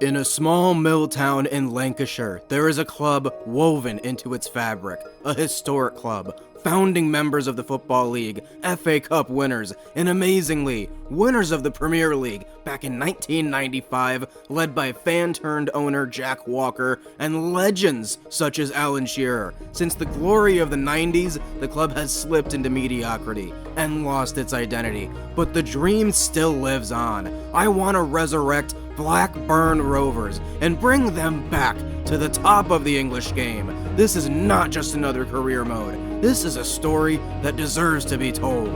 In a small mill town in Lancashire, there is a club woven into its fabric, a historic club, founding members of the Football League, FA Cup winners, and amazingly, winners of the Premier League back in 1995, led by fan-turned-owner Jack Walker and legends such as Alan Shearer. Since the glory of the 90s, the club has slipped into mediocrity and lost its identity, but the dream still lives on. I want to resurrect Blackburn Rovers and bring them back to the top of the English game. This is not just another career mode. This is a story that deserves to be told.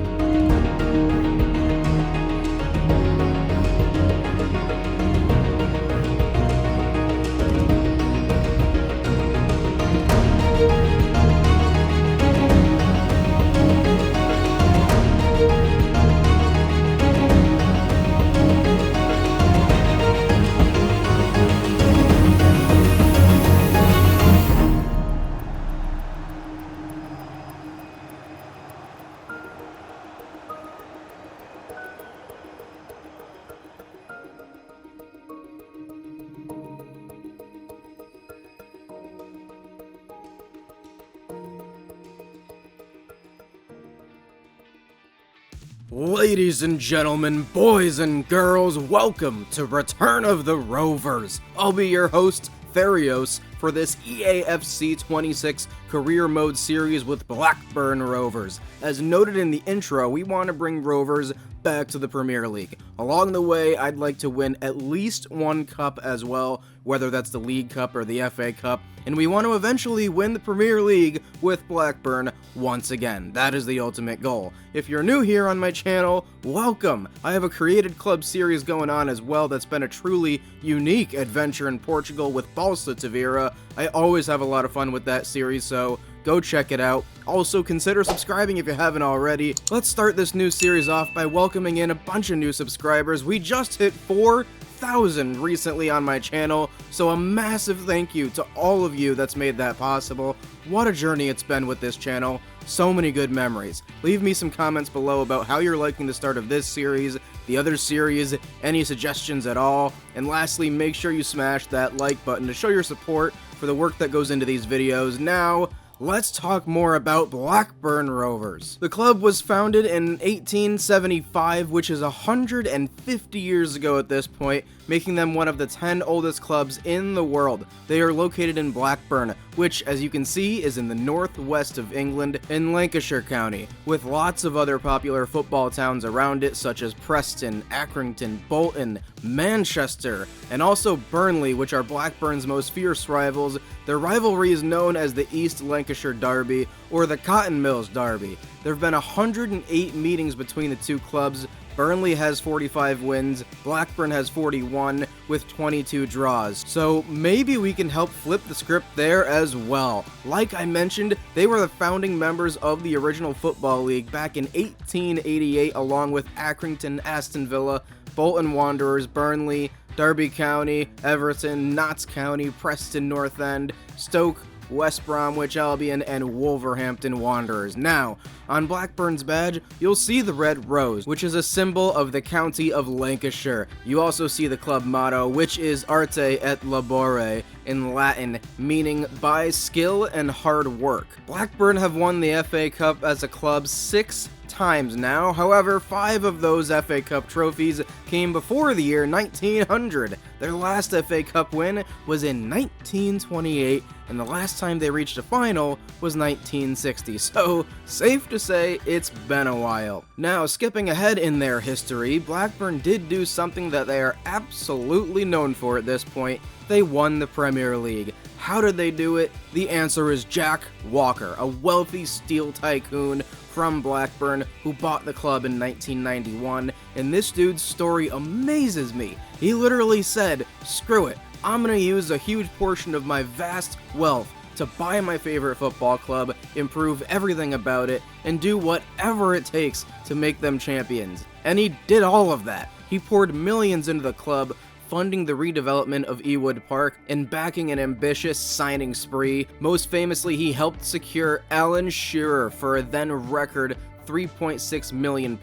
Ladies and gentlemen, boys and girls, welcome to Return of the Rovers. I'll be your host, Therios, for this EAFC 26 Career Mode series with Blackburn Rovers. As noted in the intro, we want to bring Rovers back to the Premier League. Along the way, I'd like to win at least one cup as well, whether that's the League Cup or the FA Cup, and we want to eventually win the Premier League with Blackburn once again. That is the ultimate goal. If you're new here on my channel, welcome! I have a created club series going on as well that's been a truly unique adventure in Portugal with Balsa Tavira. I always have a lot of fun with that series, so go check it out. Also, consider subscribing if you haven't already. Let's start this new series off by welcoming in a bunch of new subscribers. We just hit 4,000 recently on my channel, so a massive thank you to all of you that's made that possible. What a journey it's been with this channel. So many good memories. Leave me some comments below about how you're liking the start of this series, the other series, any suggestions at all, and lastly, make sure you smash that like button to show your support for the work that goes into these videos. Now, let's talk more about Blackburn Rovers. The club was founded in 1875, which is 150 years ago at this point, making them one of the 10 oldest clubs in the world. They are located in Blackburn, which, as you can see, is in the northwest of England in Lancashire County, with lots of other popular football towns around it, such as Preston, Accrington, Bolton, Manchester, and also Burnley, which are Blackburn's most fierce rivals. Their rivalry is known as the East Lancashire Derby, or the Cotton Mills Derby. There have been 108 meetings between the two clubs. Burnley has 45 wins, Blackburn has 41, with 22 draws. So maybe we can help flip the script there as well. Like I mentioned, they were the founding members of the original Football League back in 1888, along with Accrington, Aston Villa, Bolton Wanderers, Burnley, Derby County, Everton, Notts County, Preston North End, Stoke, West Bromwich Albion, and Wolverhampton Wanderers. Now, on Blackburn's badge, you'll see the red rose, which is a symbol of the county of Lancashire. You also see the club motto, which is Arte et Labore in Latin, meaning by skill and hard work. Blackburn have won the FA Cup as a club 6 times now. However, 5 of those FA Cup trophies came before the year 1900. Their last FA Cup win was in 1928, and the last time they reached a final was 1960, so safe to say it's been a while. Now, skipping ahead in their history, Blackburn did do something that they are absolutely known for at this point. They won the Premier League. How did they do it? The answer is Jack Walker, a wealthy steel tycoon from Blackburn who bought the club in 1991, and this dude's story amazes me. He literally said, "Screw it, I'm gonna use a huge portion of my vast wealth to buy my favorite football club, improve everything about it, and do whatever it takes to make them champions." And he did all of that. He poured millions into the club, funding the redevelopment of Ewood Park, and backing an ambitious signing spree. Most famously, he helped secure Alan Shearer for a then record £3.6 million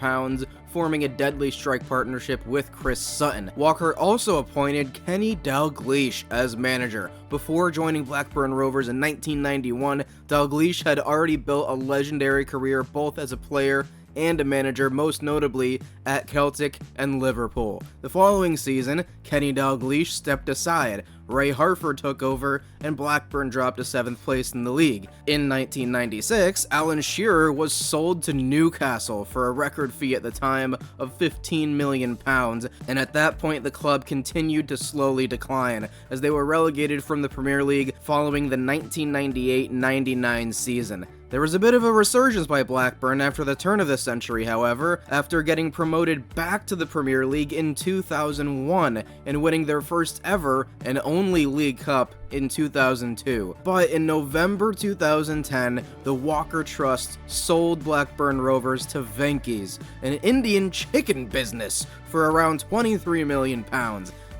forming a deadly strike partnership with Chris Sutton. Walker also appointed Kenny Dalglish as manager. Before joining Blackburn Rovers in 1991, Dalglish had already built a legendary career both as a player and a manager, most notably at Celtic and Liverpool. The following season, Kenny Dalglish stepped aside, Ray Harford took over, and Blackburn dropped to 7th place in the league. In 1996, Alan Shearer was sold to Newcastle for a record fee at the time of £15 million, and at that point the club continued to slowly decline, as they were relegated from the Premier League following the 1998-99 season. There was a bit of a resurgence by Blackburn after the turn of the century, however, after getting promoted back to the Premier League in 2001 and winning their first ever and only League Cup in 2002. But in November 2010, the Walker Trust sold Blackburn Rovers to Venky's, an Indian chicken business, for around £23 million.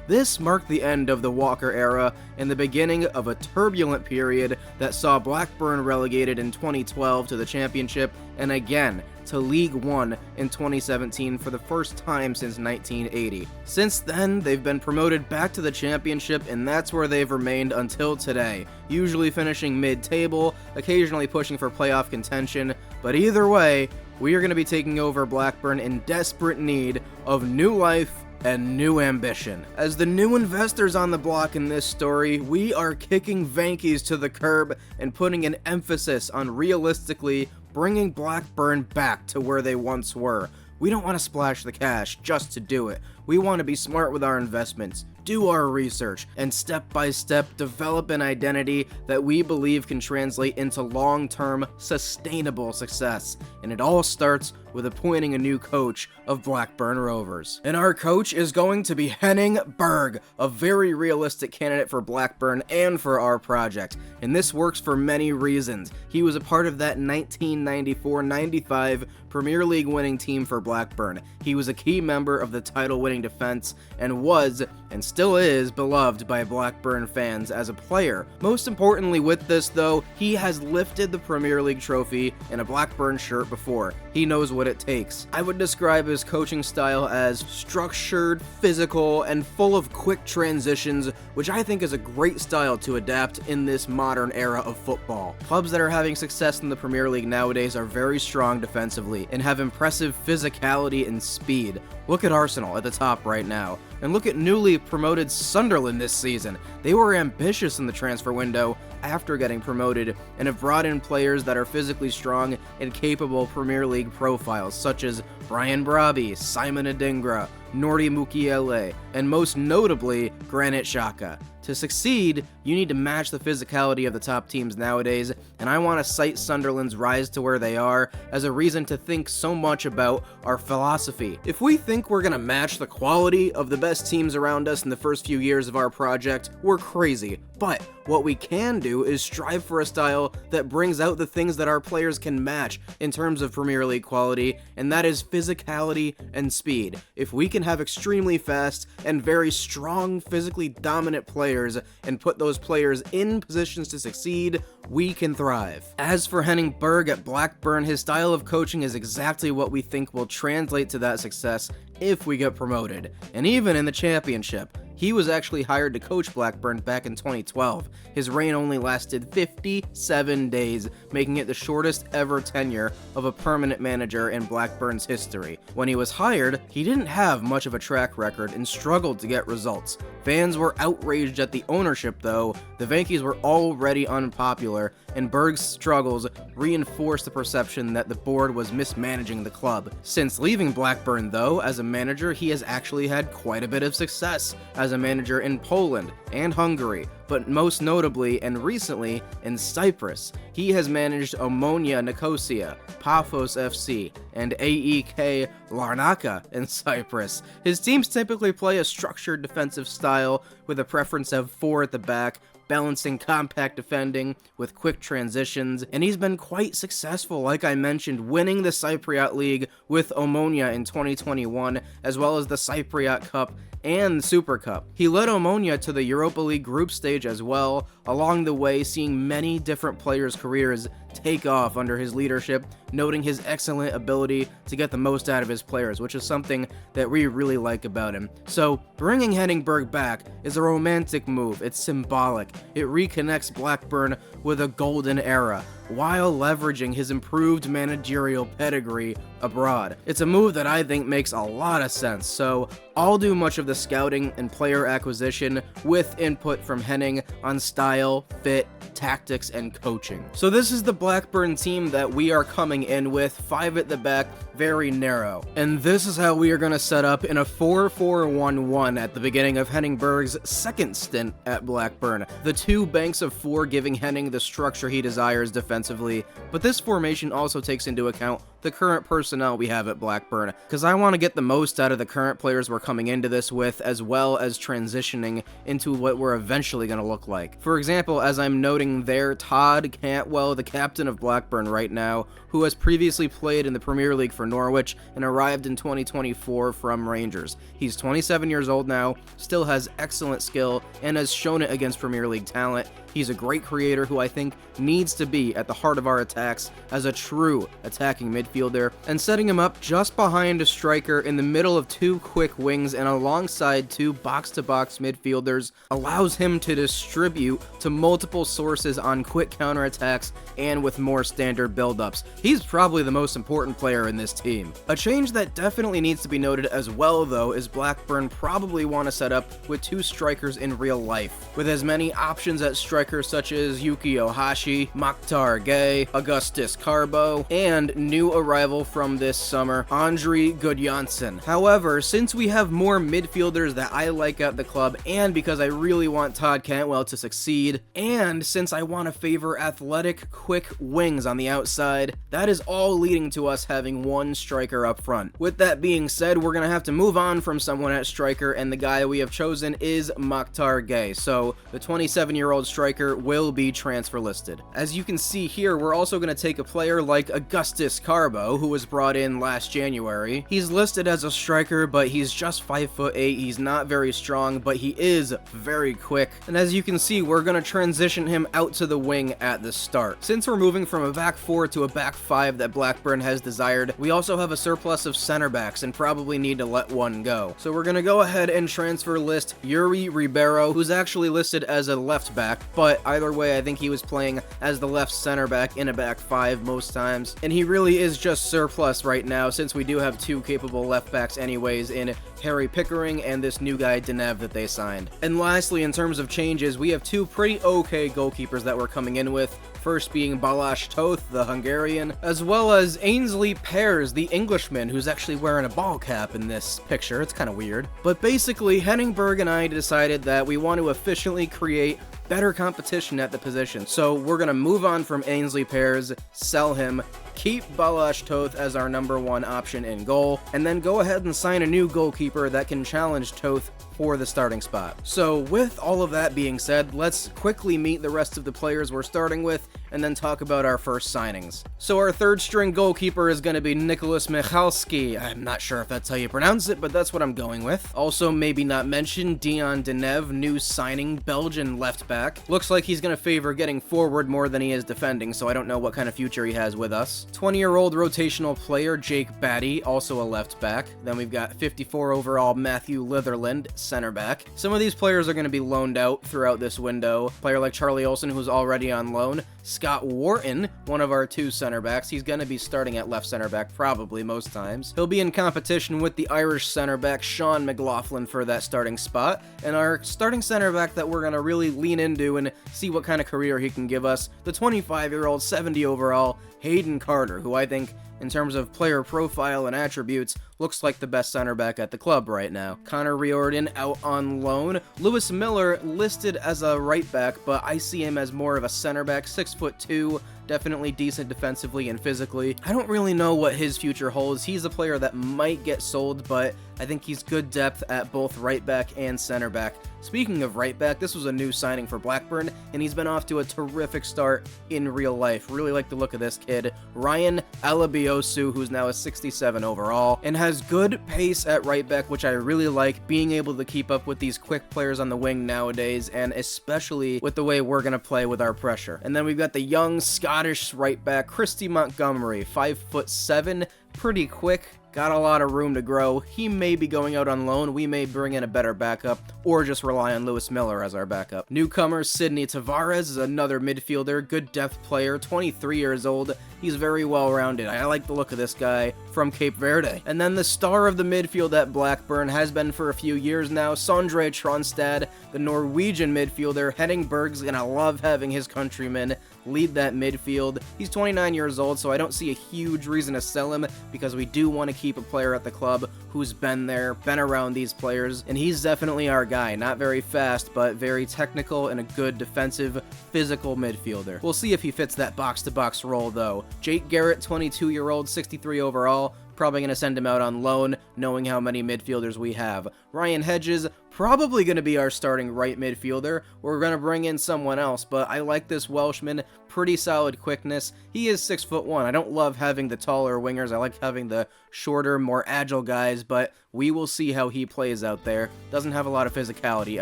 This marked the end of the Walker era and the beginning of a turbulent period that saw Blackburn relegated in 2012 to the Championship and again to League One in 2017 for the first time since 1980. Since then, they've been promoted back to the Championship, and that's where they've remained until today, usually finishing mid-table, occasionally pushing for playoff contention, but either way, we are going to be taking over Blackburn in desperate need of new life and new ambition. As the new investors on the block in this story, we are kicking Venky's to the curb and putting an emphasis on realistically bringing Blackburn back to where they once were. We don't want to splash the cash just to do it. We want to be smart with our investments, do our research, and step by step develop an identity that we believe can translate into long-term, sustainable success. And it all starts with appointing a new coach of Blackburn Rovers. And our coach is going to be Henning Berg, a very realistic candidate for Blackburn and for our project. And this works for many reasons. He was a part of that 1994-95 Premier League winning team for Blackburn. He was a key member of the title-winning defense and was, and still is, beloved by Blackburn fans as a player. Most importantly with this though, he has lifted the Premier League trophy in a Blackburn shirt before. He knows what it takes. I would describe his coaching style as structured, physical, and full of quick transitions, which I think is a great style to adapt in this modern era of football. Clubs that are having success in the Premier League nowadays are very strong defensively and have impressive physicality and speed. Look at Arsenal at the top right now, and look at newly promoted Sunderland this season. They were ambitious in the transfer window after getting promoted and have brought in players that are physically strong and capable Premier League profiles such as Brian Brobby, Simon Adingra, Nordi Mukiele, and most notably Granit Xhaka. To succeed, you need to match the physicality of the top teams nowadays, and I want to cite Sunderland's rise to where they are as a reason to think so much about our philosophy. If we think we're going to match the quality of the best teams around us in the first few years of our project, we're crazy. But what we can do is strive for a style that brings out the things that our players can match in terms of Premier League quality, and that is physicality and speed. If we can have extremely fast and very strong, physically dominant players and put those players in positions to succeed, we can thrive. As for Henning Berg at Blackburn, his style of coaching is exactly what we think will translate to that success if we get promoted, and even in the Championship. He was actually hired to coach Blackburn back in 2012. His reign only lasted 57 days, making it the shortest ever tenure of a permanent manager in Blackburn's history. When he was hired, he didn't have much of a track record and struggled to get results. Fans were outraged at the ownership though. The Venky's were already unpopular, and Berg's struggles reinforced the perception that the board was mismanaging the club. Since leaving Blackburn though, as a manager, he has actually had quite a bit of success as a manager in Poland and Hungary, but most notably and recently in Cyprus. He has managed Omonia Nicosia, Paphos FC, and AEK Larnaca in Cyprus. His teams typically play a structured defensive style with a preference of 4 at the back, balancing compact defending with quick transitions, and he's been quite successful, like I mentioned, winning the Cypriot League with Omonia in 2021, as well as the Cypriot Cup and Super Cup. He led Omonia to the Europa League group stage as well, along the way seeing many different players' careers take off under his leadership, noting his excellent ability to get the most out of his players, which is something that we really like about him. So, bringing Henningberg back is a romantic move. It's symbolic. It reconnects Blackburn with a golden era, while leveraging his improved managerial pedigree abroad. It's a move that I think makes a lot of sense, so I'll do much of the scouting and player acquisition with input from Henning on style, fit, tactics, and coaching. So this is the Blackburn team that we are coming in with, 5 at the back, very narrow. And this is how we are going to set up in a 4-4-1-1 at the beginning of Henningberg's second stint at Blackburn. The 2 banks of 4 giving Henning the structure he desires defensively, but this formation also takes into account the current personnel we have at Blackburn, because I want to get the most out of the current players we're coming into this with, as well as transitioning into what we're eventually going to look like. For example, as I'm noting there, Todd Cantwell, the captain of Blackburn right now, who has previously played in the Premier League for Norwich and arrived in 2024 from Rangers. He's 27 years old now, still has excellent skill, and has shown it against Premier League talent. He's a great creator who I think needs to be at the heart of our attacks as a true attacking midfielder, and setting him up just behind a striker in the middle of 2 quick wings and alongside 2 box-to-box midfielders allows him to distribute to multiple sources on quick counterattacks and with more standard build-ups. He's probably the most important player in this team. A change that definitely needs to be noted as well, though, is Blackburn probably want to set up with 2 strikers in real life, with as many options at striker such as Yuki Ohashi, Mokhtar Gay, Augustus Carbo, and new arrival from this summer, Andriy Gudjonsson. However, since we have more midfielders that I like at the club, and because I really want Todd Cantwell to succeed, and since I want to favor athletic, quick wings on the outside, that is all leading to us having 1 striker up front. With that being said, we're going to have to move on from someone at striker, and the guy we have chosen is Mokhtar Gay. So, the 27-year-old striker will be transfer listed. As you can see here, we're also going to take a player like Augustus Carbo, who was brought in last January. He's listed as a striker, but he's just 5'8". He's not very strong, but he is very quick. And as you can see, we're going to transition him out to the wing at the start. Since we're moving from a back 4 to a back 5 that Blackburn has desired, we also have a surplus of center backs and probably need to let one go. So we're going to go ahead and transfer list Yuri Ribeiro, who's actually listed as a left back, but either way, I think he was playing as the left center back in a back 5 most times, and he really is just surplus right now since we do have 2 capable left backs anyways in Harry Pickering and this new guy Denev that they signed. And lastly, in terms of changes, we have 2 pretty okay goalkeepers that we're coming in with, first being Balázs Toth, the Hungarian, as well as Ainsley Pears, the Englishman, who's actually wearing a ball cap in this picture. It's kind of weird. But basically, Henningberg and I decided that we want to efficiently create better competition at the position. So we're going to move on from Ainsley Pears, sell him, keep Balázs Toth as our number 1 option in goal, and then go ahead and sign a new goalkeeper that can challenge Toth for the starting spot. So with all of that being said, let's quickly meet the rest of the players we're starting with and then talk about our first signings. So our 3rd string goalkeeper is going to be Nicholas Michalski. I'm not sure if that's how you pronounce it, but that's what I'm going with. Also, maybe not mentioned, Dion Denev, new signing, Belgian left back. Looks like he's going to favor getting forward more than he is defending, so I don't know what kind of future he has with us. 20-year-old rotational player Jake Batty, also a left back. Then we've got 54 overall Matthew Litherland, center back. Some of these players are going to be loaned out throughout this window. Player like Charlie Olsen, who's already on loan. Scott Wharton, one of our 2 center backs. He's going to be starting at left center back probably most times. He'll be in competition with the Irish center back Sean McLaughlin for that starting spot. And our starting center back that we're going to really lean into and see what kind of career he can give us, the 25-year-old, 70 overall Hayden Carter, who I think, in terms of player profile and attributes, looks like the best center back at the club right now. Connor Riordan out on loan. Lewis Miller listed as a right back, but I see him as more of a center back, 6'2", definitely decent defensively and physically. I don't really know what his future holds. He's a player that might get sold, but I think he's good depth at both right back and center back. Speaking of right back, this was a new signing for Blackburn, and he's been off to a terrific start in real life. Really like the look of this kid. Ryan Alabiosu, who's now a 67 overall, and has good pace at right back, which I really like, being able to keep up with these quick players on the wing nowadays, and especially with the way we're going to play with our pressure. And then we've got the young Scottish right back, Christy Montgomery, 5'7", pretty quick. Got a lot of room to grow. He may be going out on loan. We may bring in a better backup or just rely on Lewis Miller as our backup. Newcomer Sydney Tavares is another midfielder, good depth player, 23 years old. He's very well-rounded. I like the look of this guy from Cape Verde. And then the star of the midfield at Blackburn has been for a few years now, Sondre Tronstad, the Norwegian midfielder. Henningberg's gonna love having his countrymen lead that midfield. He's 29 years old, so I don't see a huge reason to sell him because we do want to keep a player at the club who's been there, been around these players, and he's definitely our guy. Not very fast, but very technical and a good defensive, physical midfielder. We'll see if he fits that box-to-box role, though. Jake Garrett, 22-year-old, 63 overall, probably going to send him out on loan, knowing how many midfielders we have. Ryan Hedges, probably going to be our starting right midfielder. We're going to bring in someone else, but I like this Welshman. Pretty solid quickness. He is 6'1". I don't love having the taller wingers. I like having the shorter, more agile guys, but we will see how he plays out there. Doesn't have a lot of physicality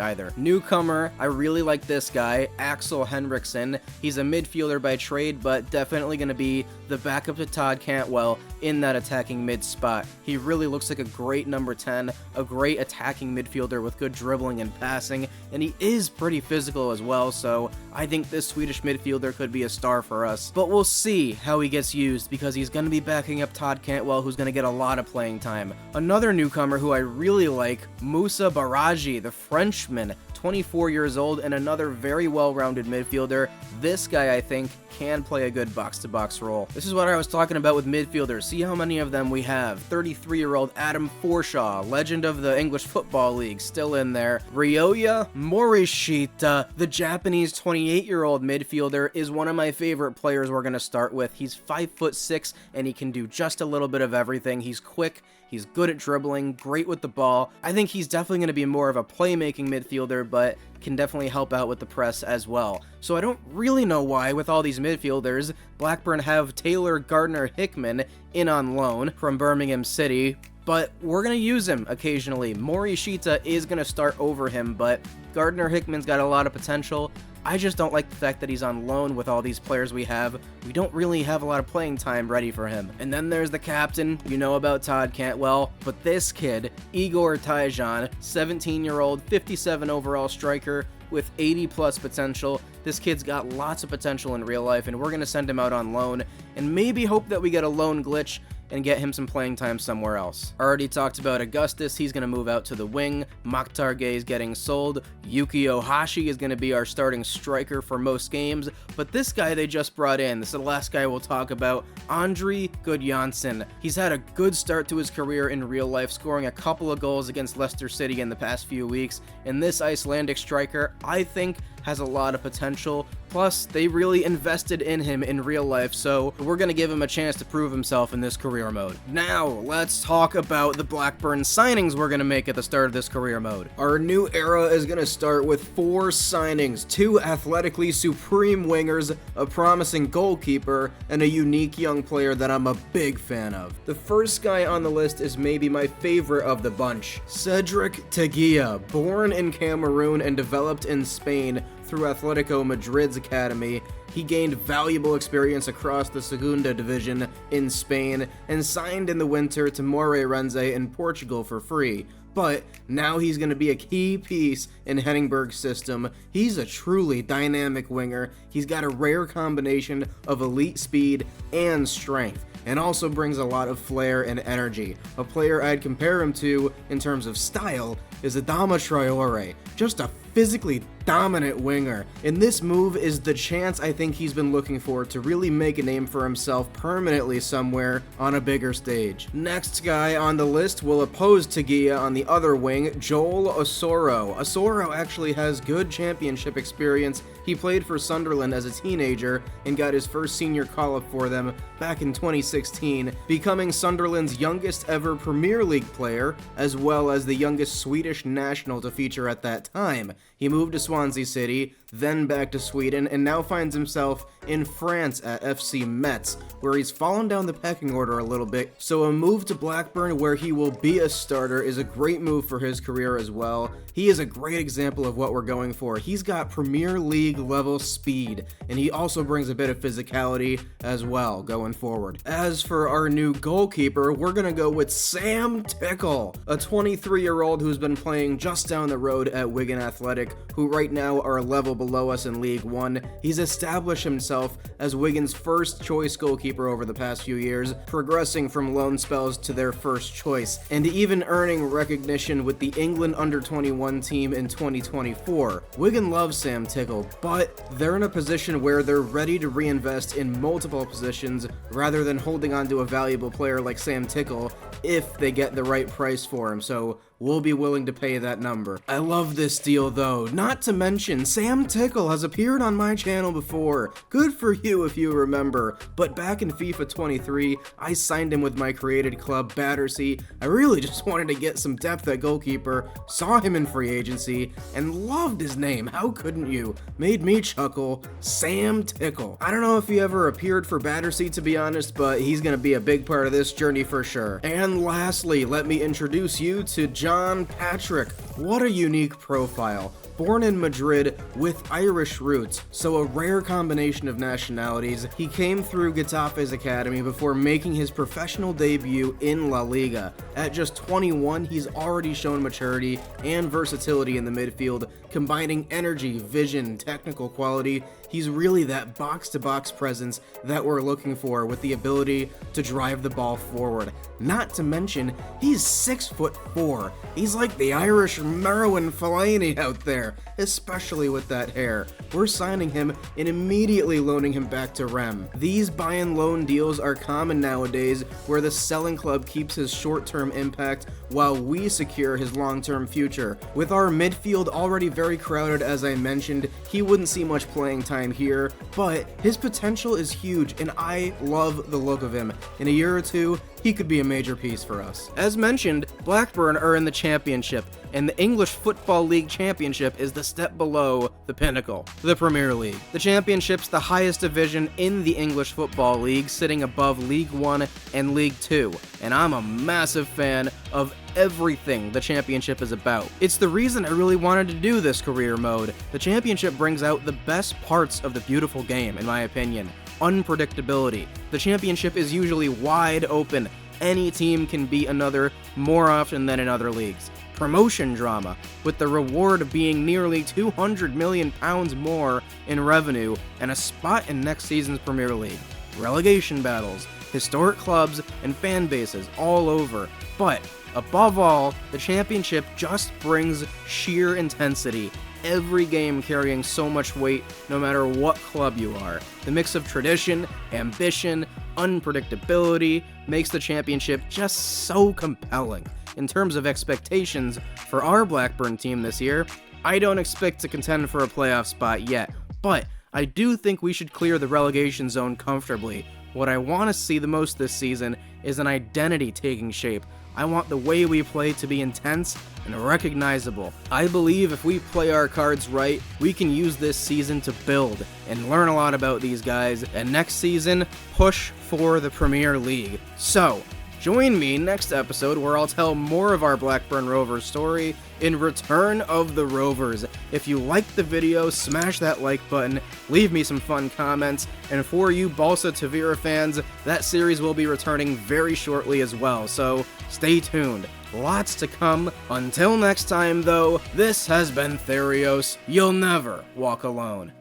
either. Newcomer, I really like this guy, Axel Henriksen. He's a midfielder by trade, but definitely going to be the backup to Todd Cantwell in that attacking mid spot. He really looks like a great number 10, a great attacking midfielder with good dribbling and passing, and he is pretty physical as well, so I think this Swedish midfielder could be a star for us. But we'll see how he gets used because he's going to be backing up Todd Cantwell, who's going to get a lot of playing time. Another newcomer who I really like, Moussa Baraji, the Frenchman, 24 years old and another very well-rounded midfielder. This guy, I think, can play a good box-to-box role. This is what I was talking about with midfielders. See how many of them we have. 33-year-old Adam Forshaw, legend of the English Football League, still in there. Ryoya Morishita, the Japanese 28-year-old midfielder, is one of my favorite players we're going to start with. He's 5'6", and he can do just a little bit of everything. He's quick. He's good at dribbling, great with the ball. I think he's definitely going to be more of a playmaking midfielder, but can definitely help out with the press as well. So I don't really know why, with all these midfielders, Blackburn have Taylor Gardner-Hickman in on loan from Birmingham City, but we're going to use him occasionally. Morishita is going to start over him, but Gardner-Hickman's got a lot of potential. I just don't like the fact that he's on loan with all these players we have. We don't really have a lot of playing time ready for him. And then there's the captain. You know about Todd Cantwell, but this kid, Igor Tyjan, 17-year-old, 57 overall striker with 80-plus potential. This kid's got lots of potential in real life, and we're going to send him out on loan and maybe hope that we get a loan glitch and get him some playing time somewhere else. Already talked about Augustus, he's going to move out to the wing. Mokhtar Gay is getting sold. Yuki Ohashi is going to be our starting striker for most games, but this guy they just brought in, this is the last guy we'll talk about, Andri Gudjansson. He's had a good start to his career in real life, scoring a couple of goals against Leicester City in the past few weeks, and this Icelandic striker, I think, has a lot of potential. Plus, they really invested in him in real life, so we're going to give him a chance to prove himself in this career mode. Now, let's talk about the Blackburn signings we're going to make at the start of this career mode. Our new era is going to start with 4 signings, 2 athletically supreme wingers, a promising goalkeeper, and a unique young player that I'm a big fan of. The first guy on the list is maybe my favorite of the bunch, Cedric Teguia, born in Cameroon and developed in Spain through Atletico Madrid's academy. He gained valuable experience across the Segunda Division in Spain and signed in the winter to Moreirense in Portugal for free. But now he's going to be a key piece in Henningberg's system. He's a truly dynamic winger. He's got a rare combination of elite speed and strength, and also brings a lot of flair and energy. A player I'd compare him to in terms of style is Adama Traore. Just a physically dominant winger, and this move is the chance I think he's been looking for to really make a name for himself permanently somewhere on a bigger stage. Next guy on the list will oppose Tagia on the other wing, Joel Osoro. Osoro actually has good championship experience. He played for Sunderland as a teenager and got his first senior call-up for them back in 2016, becoming Sunderland's youngest ever Premier League player, as well as the youngest Swedish national to feature at that time. He moved to Swansea City, then back to Sweden, and now finds himself in France at FC Metz, where he's fallen down the pecking order a little bit, so a move to Blackburn where he will be a starter is a great move for his career as well. He is a great example of what we're going for. He's got Premier League level speed, and he also brings a bit of physicality as well going forward. As for our new goalkeeper, we're gonna go with Sam Tickle, a 23-year-old who's been playing just down the road at Wigan Athletic, who right now are a level below us in League One. He's established himself as Wigan's first choice goalkeeper over the past few years, progressing from loan spells to their first choice, and even earning recognition with the England under-21 team in 2024. Wigan loves Sam Tickle, but they're in a position where they're ready to reinvest in multiple positions rather than holding on to a valuable player like Sam Tickle if they get the right price for him, so we'll be willing to pay that number. I love this deal though, not to mention Sam Tickle has appeared on my channel before. Good for you if you remember, but back in FIFA 23, I signed him with my created club, Battersea. I really just wanted to get some depth at goalkeeper, saw him in free agency, and loved his name. How couldn't you? Made me chuckle. Sam Tickle. I don't know if he ever appeared for Battersea to be honest, but he's gonna be a big part of this journey for sure. And lastly, let me introduce you to John Patrick. What a unique profile. Born in Madrid with Irish roots, so a rare combination of nationalities, he came through Getafe's academy before making his professional debut in La Liga. At just 21, he's already shown maturity and versatility in the midfield, combining energy, vision, technical quality. He's really that box-to-box presence that we're looking for with the ability to drive the ball forward. Not to mention, he's 6'4". He's like the Irish Merwin Fellaini out there, especially with that hair. We're signing him and immediately loaning him back to Rem. These buy and loan deals are common nowadays, where the selling club keeps his short-term impact while we secure his long-term future. With our midfield already very crowded, as I mentioned, he wouldn't see much playing time here, but his potential is huge and I love the look of him. In a year or two, he could be a major piece for us. As mentioned, Blackburn are in the Championship, and the English Football League Championship is the step below the pinnacle, the Premier League. The Championship's the highest division in the English Football League, sitting above League One and League Two, and I'm a massive fan of everything the Championship is about. It's the reason I really wanted to do this career mode. The Championship brings out the best parts of the beautiful game, in my opinion. Unpredictability. The Championship is usually wide open. Any team can beat another more often than in other leagues. Promotion drama, with the reward being nearly £200 million more in revenue and a spot in next season's Premier League. Relegation battles, historic clubs, and fan bases all over. But above all, the Championship just brings sheer intensity. Every game carrying so much weight, no matter what club you are. The mix of tradition, ambition, unpredictability makes the Championship just so compelling. In terms of expectations for our Blackburn team this year, I don't expect to contend for a playoff spot yet, but I do think we should clear the relegation zone comfortably. What I want to see the most this season is an identity taking shape. I want the way we play to be intense and recognizable. I believe if we play our cards right, we can use this season to build and learn a lot about these guys, and next season, push for the Premier League. So, join me next episode where I'll tell more of our Blackburn Rovers story in Return of the Rovers. If you liked the video, smash that like button, leave me some fun comments, and for you Balsa Tavira fans, that series will be returning very shortly as well, so stay tuned. Lots to come. Until next time though, this has been Therios. You'll never walk alone.